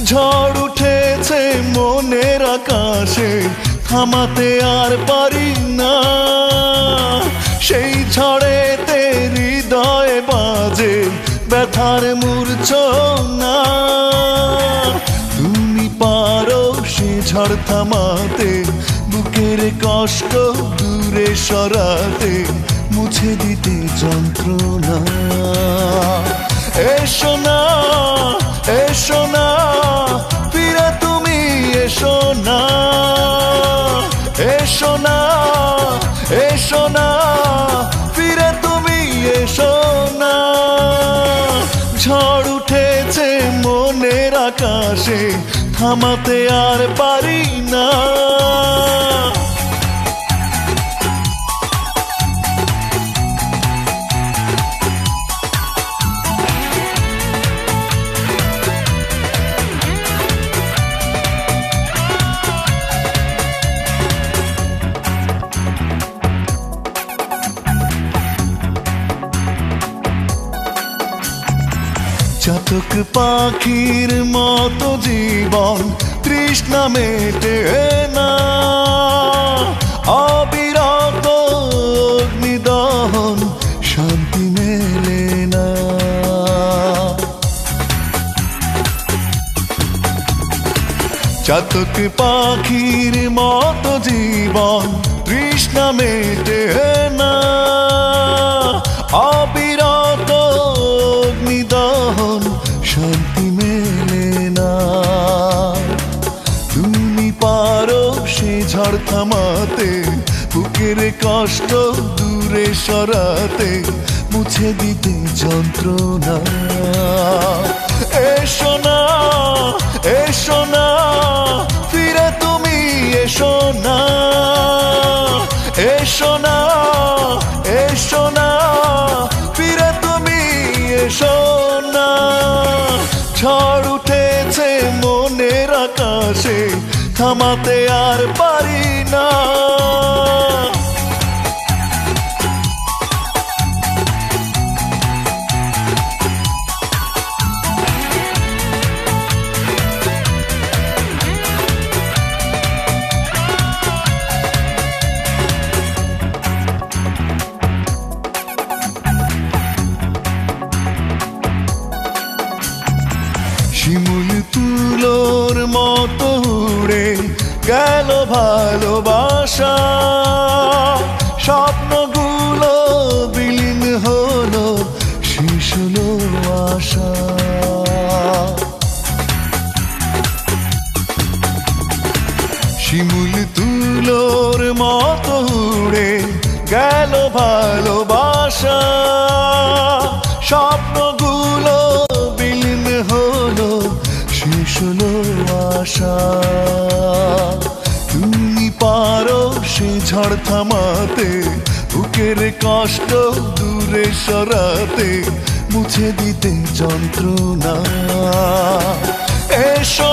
ঝড় উঠেছে মনের আকাশে, থামাতে আর পারি না। সেই ঝড়েতে হৃদয়ে বাজে ব্যথার মূর্ছনা। তুমি পারো সে ঝড় থামাতে, বুকের কষ্ট দূরে সরাতে, মুছে দিতে যন্ত্রণা। এসো না, এসো না, ফিরে তুমি এসো না। এসো না, এসো না, ফিরে তুমি এসো না। ঝড় উঠেছে মনের আকাশে, থামাতে আর পারি না। চাতক পাখির মতো জীবন তৃষ্ণা মেটে না। অবিরত অগ্নিদহন শান্তি মেলে না। চাতক পাখির মতো জীবন তৃষ্ণা মেটে না। অবিরত অগ্নিদহন শান্তি মেলে না। তুমি পারো সে ঝড় থামাতে, বুকের কষ্ট দূরে সরাতে, মুছে দিতে যন্ত্রণা। এসো না, এসো না, ফিরে তুমি এসো না। এসো না, এসো না, ফিরে তুমি এসো না। ঝড় উঠেছে মনের আকাশে, থামাতে আর পারি না। শিমুল তুলোর মতো উড়ে গেল ভালোবাসা। স্বপ্নগুলো বিলীন হলো, শেষ হলো আশা। শিমুল তুলোর মতো উড়ে গেল ভালোবাসা। স্বপ্নগুলো বিলীন হলো, শেষ হলো আশা। তুমি পারো সে ঝড় থামাতে, বুকের কষ্ট দূরে সরাতে, মুছে দিতে যন্ত্রণা। এসো